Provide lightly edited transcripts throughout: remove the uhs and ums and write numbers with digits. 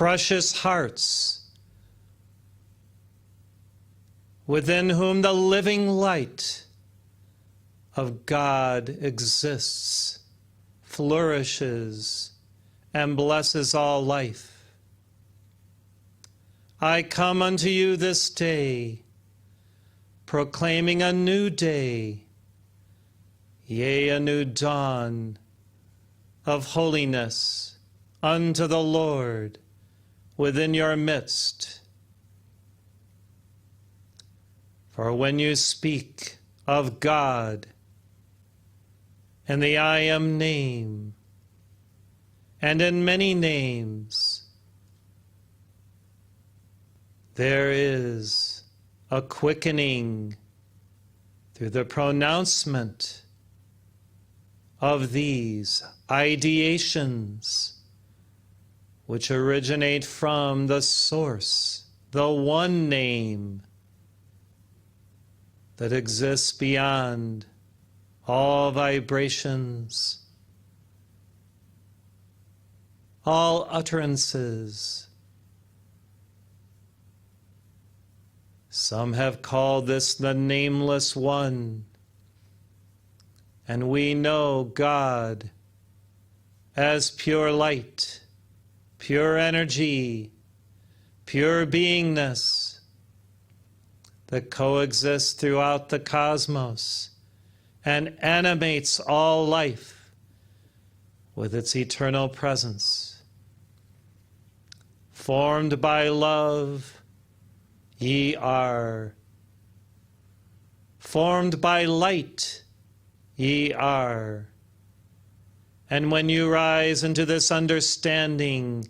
precious hearts, within whom the living light of God exists, flourishes, and blesses all life. I come unto you this day, proclaiming a new day, yea, a new dawn of holiness unto the Lord within your midst. For when you speak of God in the I Am name, and in many names, there is a quickening through the pronouncement of these ideations which originate from the source, the one name that exists beyond all vibrations, all utterances. Some have called this the Nameless One, and we know God as pure light, pure energy, pure beingness that coexists throughout the cosmos and animates all life with its eternal presence. Formed by love, ye are. Formed by light, ye are. And when you rise into this understanding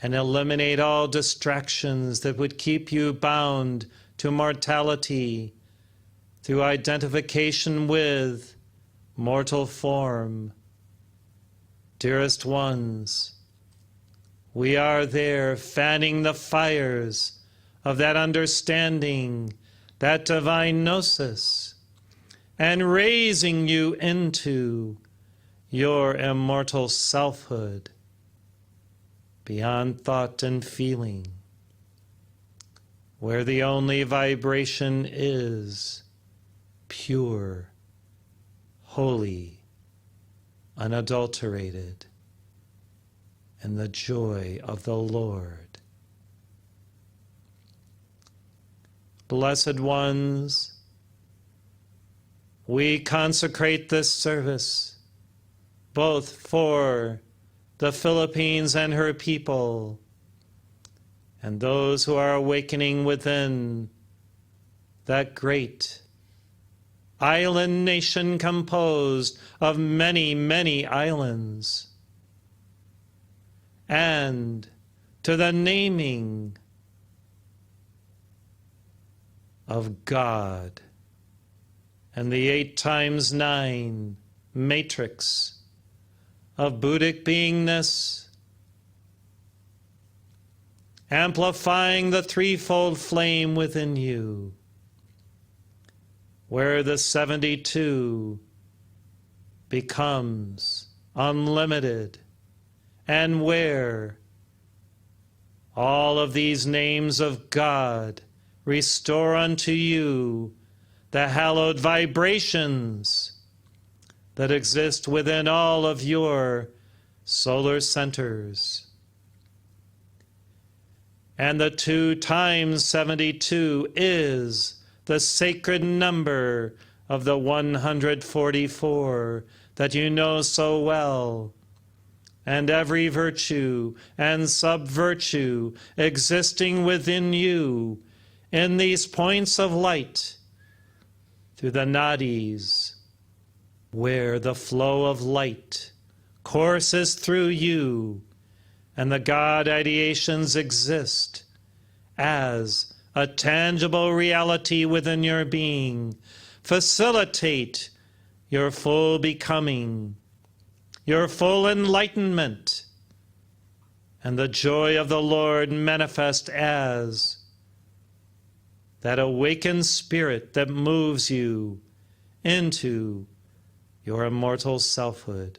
and eliminate all distractions that would keep you bound to mortality through identification with mortal form, dearest ones, we are there fanning the fires of that understanding, that divine gnosis, and raising you into your immortal selfhood, beyond thought and feeling, where the only vibration is pure, holy, unadulterated, and the joy of the Lord. Blessed ones, we consecrate this service both for the Philippines and her people, and those who are awakening within that great island nation composed of many, many islands, and to the naming of God and the 8 times 9 matrix of Buddhic beingness, amplifying the threefold flame within you, where the 72 becomes unlimited, and where all of these names of God restore unto you the hallowed vibrations that exist within all of your solar centers. And the 2 times 72 is the sacred number of the 144 that you know so well, and every virtue and sub-virtue existing within you in these points of light through the nadis, where the flow of light courses through you, and the God ideations exist as a tangible reality within your being, facilitate your full becoming, your full enlightenment, and the joy of the Lord manifest as that awakened spirit that moves you into your immortal selfhood.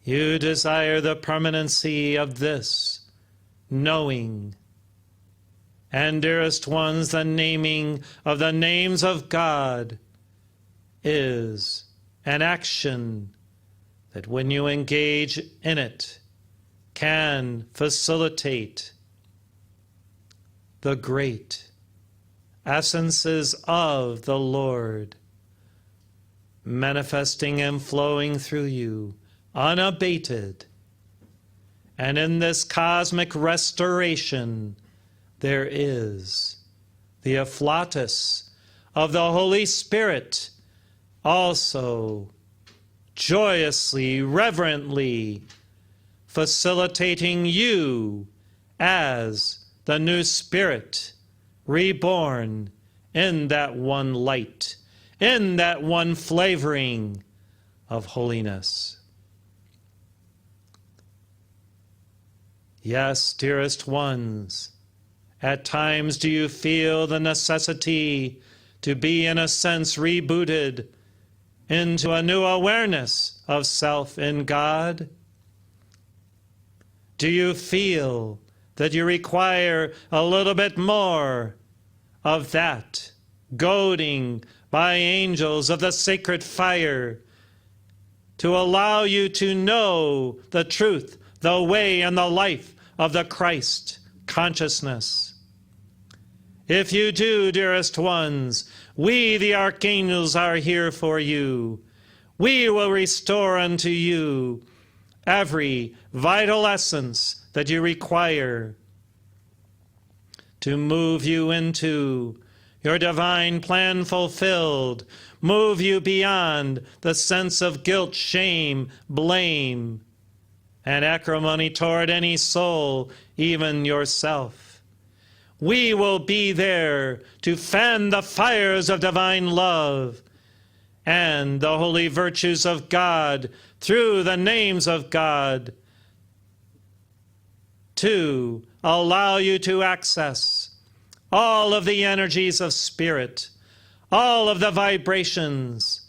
You desire the permanency of this knowing. And dearest ones, the naming of the names of God is an action that when you engage in it can facilitate the great essences of the Lord manifesting and flowing through you unabated. And in this cosmic restoration, there is the afflatus of the Holy Spirit also joyously, reverently facilitating you as the new spirit reborn in that one light, in that one flavoring of holiness. Yes, dearest ones, at times do you feel the necessity to be, in a sense, rebooted into a new awareness of self in God? Do you feel that you require a little bit more of that goading by angels of the sacred fire to allow you to know the truth, the way, and the life of the Christ consciousness? If you do, dearest ones, we, the archangels, are here for you. We will restore unto you every vital essence that you require to move you into your divine plan fulfilled, move you beyond the sense of guilt, shame, blame, and acrimony toward any soul, even yourself. We will be there to fan the fires of divine love and the holy virtues of God through the names of God to allow you to access all of the energies of spirit, all of the vibrations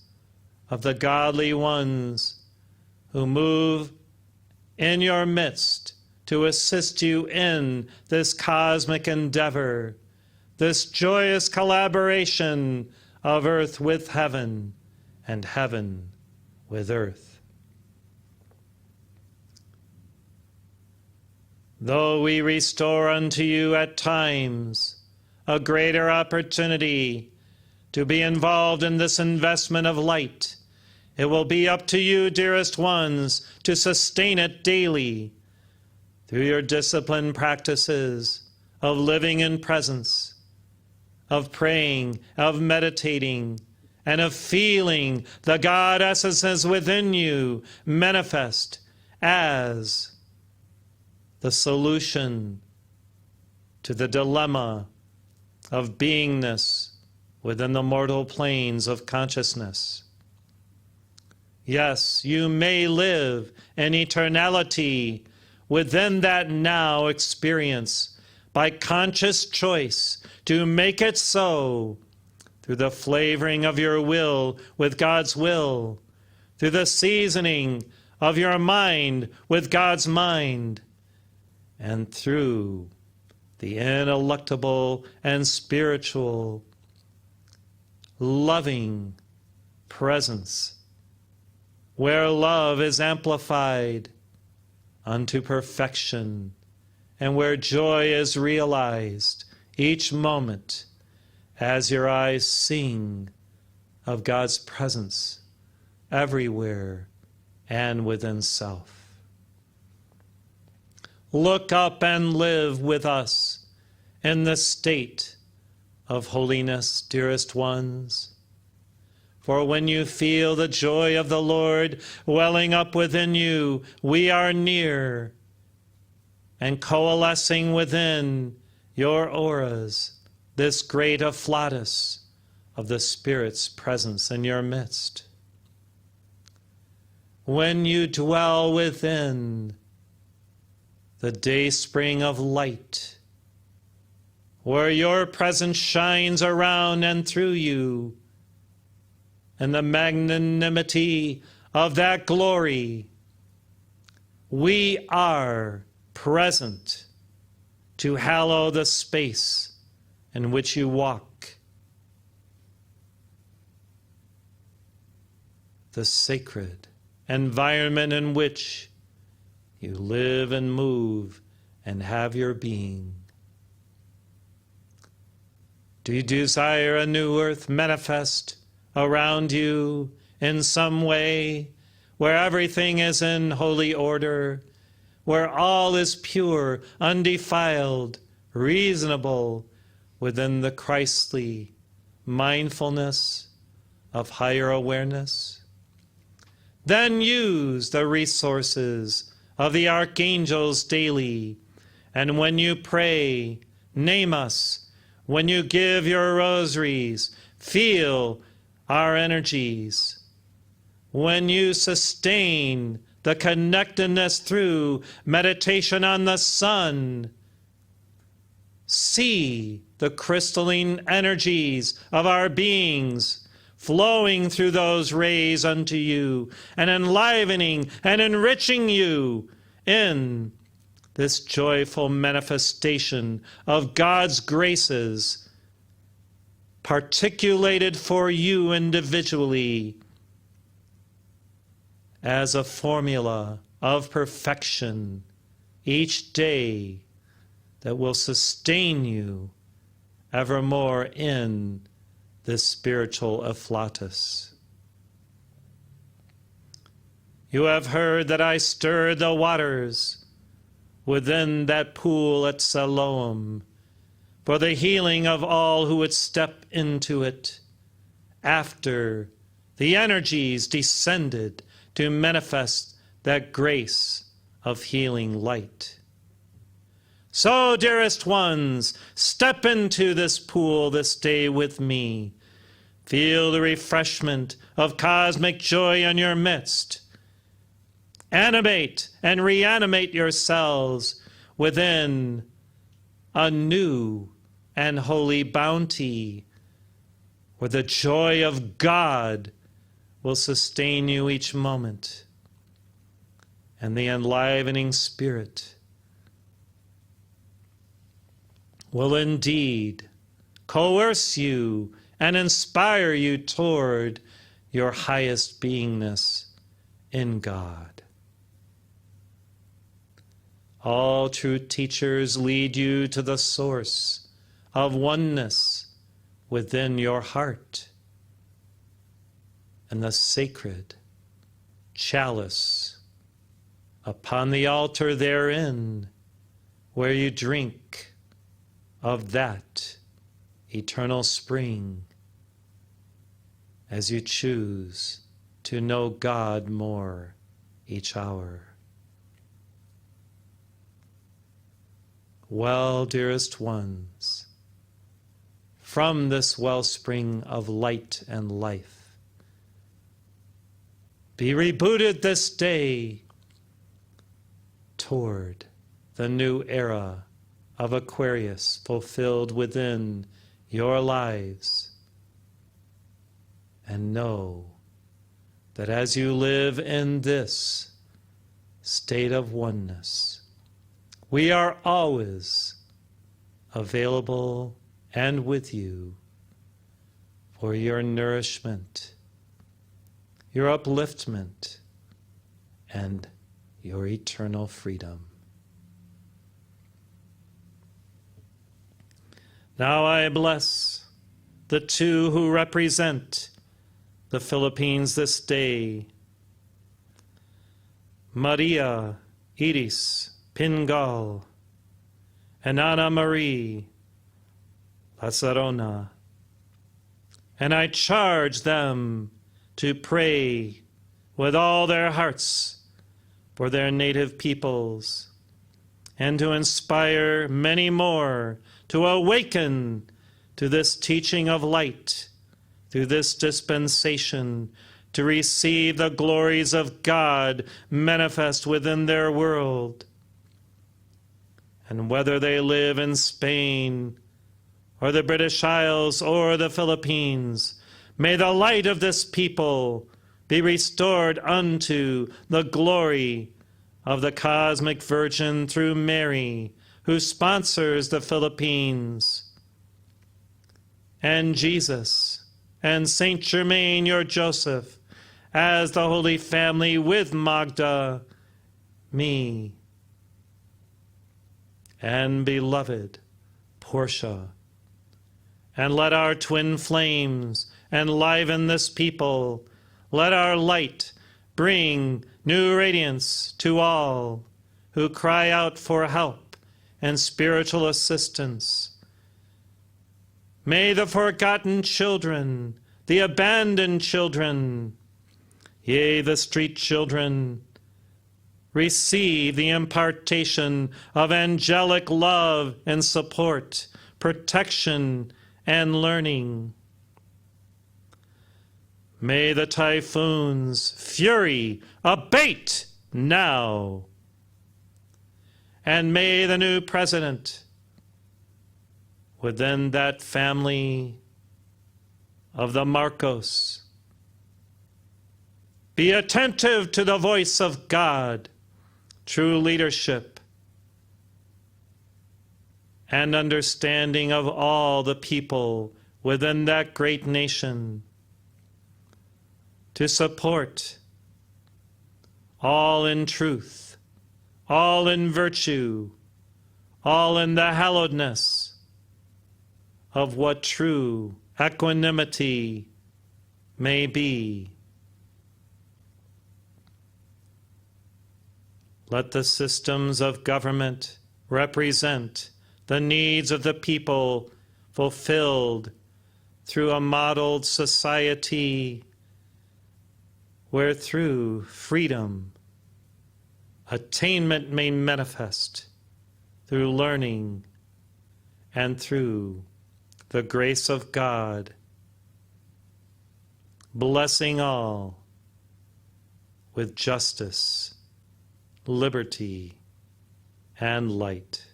of the godly ones who move in your midst to assist you in this cosmic endeavor, this joyous collaboration of earth with heaven and heaven with earth. Though we restore unto you at times a greater opportunity to be involved in this investment of light, it will be up to you, dearest ones, to sustain it daily through your disciplined practices of living in presence, of praying, of meditating, and of feeling the God essences within you manifest as the solution to the dilemma of beingness within the mortal planes of consciousness. Yes, you may live in eternality within that now experience by conscious choice to make it so through the flavoring of your will with God's will, through the seasoning of your mind with God's mind, and through the ineluctable and spiritual loving presence, where love is amplified unto perfection, and where joy is realized each moment as your eyes sing of God's presence everywhere and within self. Look up and live with us in the state of holiness, dearest ones. For when you feel the joy of the Lord welling up within you, we are near and coalescing within your auras, this great afflatus of the Spirit's presence in your midst. When you dwell within the dayspring of light, where your presence shines around and through you, and the magnanimity of that glory we are present to hallow the space in which you walk, the sacred environment in which you live and move and have your being. Do you desire a new earth manifest around you in some way, where everything is in holy order, where all is pure, undefiled, reasonable, within the Christly mindfulness of higher awareness? Then use the resources of the archangels daily, and when you pray, name us. When you give your rosaries, feel our energies. When you sustain the connectedness through meditation on the sun, see the crystalline energies of our beings flowing through those rays unto you and enlivening and enriching you in this joyful manifestation of God's graces, particulated for you individually as a formula of perfection each day that will sustain you evermore in this spiritual afflatus. You have heard that I stirred the waters within that pool at Siloam for the healing of all who would step into it after the energies descended to manifest that grace of healing light. So, dearest ones, step into this pool this day with me. Feel the refreshment of cosmic joy in your midst. Animate and reanimate yourselves within a new and holy bounty, where the joy of God will sustain you each moment, and the enlivening Spirit will indeed coerce you and inspire you toward your highest beingness in God. All true teachers lead you to the source of oneness within your heart and the sacred chalice upon the altar therein, where you drink of that eternal spring as you choose to know God more each hour. Well, dearest ones, from this wellspring of light and life, be rebooted this day toward the new era of Aquarius fulfilled within your lives. And know that as you live in this state of oneness, we are always available and with you for your nourishment, your upliftment, and your eternal freedom. Now I bless the two who represent the Philippines this day, Maria Iris Pingal and Ana Marie Lazarona, and I charge them to pray with all their hearts for their native peoples, and to inspire many more to awaken to this teaching of light through this dispensation, to receive the glories of God manifest within their world. And whether they live in Spain or the British Isles or the Philippines, may the light of this people be restored unto the glory of the Cosmic Virgin through Mary, who sponsors the Philippines, and Jesus, and Saint Germain, your Joseph, as the Holy Family with Magda, me, and beloved Portia. And let our twin flames enliven this people. Let our light bring new radiance to all who cry out for help and spiritual assistance. May the forgotten children, the abandoned children, yea, the street children, receive the impartation of angelic love and support, protection and learning. May the typhoon's fury abate now. And may the new president, within that family of the Marcos, be attentive to the voice of God, true leadership, and understanding of all the people within that great nation, to support all in truth, all in virtue, all in the hallowedness of what true equanimity may be. Let the systems of government represent the needs of the people fulfilled through a modeled society where through freedom, attainment may manifest through learning and through the grace of God, blessing all with justice, liberty, and light.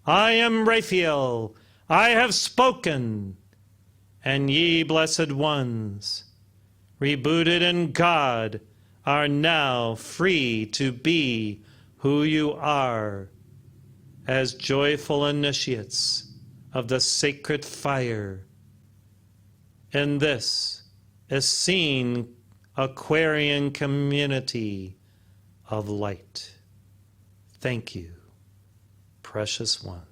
I am Raphael, I have spoken, and ye blessed ones, rebooted in God, are now free to be who you are, as joyful initiates of the sacred fire. In this Essene Aquarian community of light. Thank you, precious one.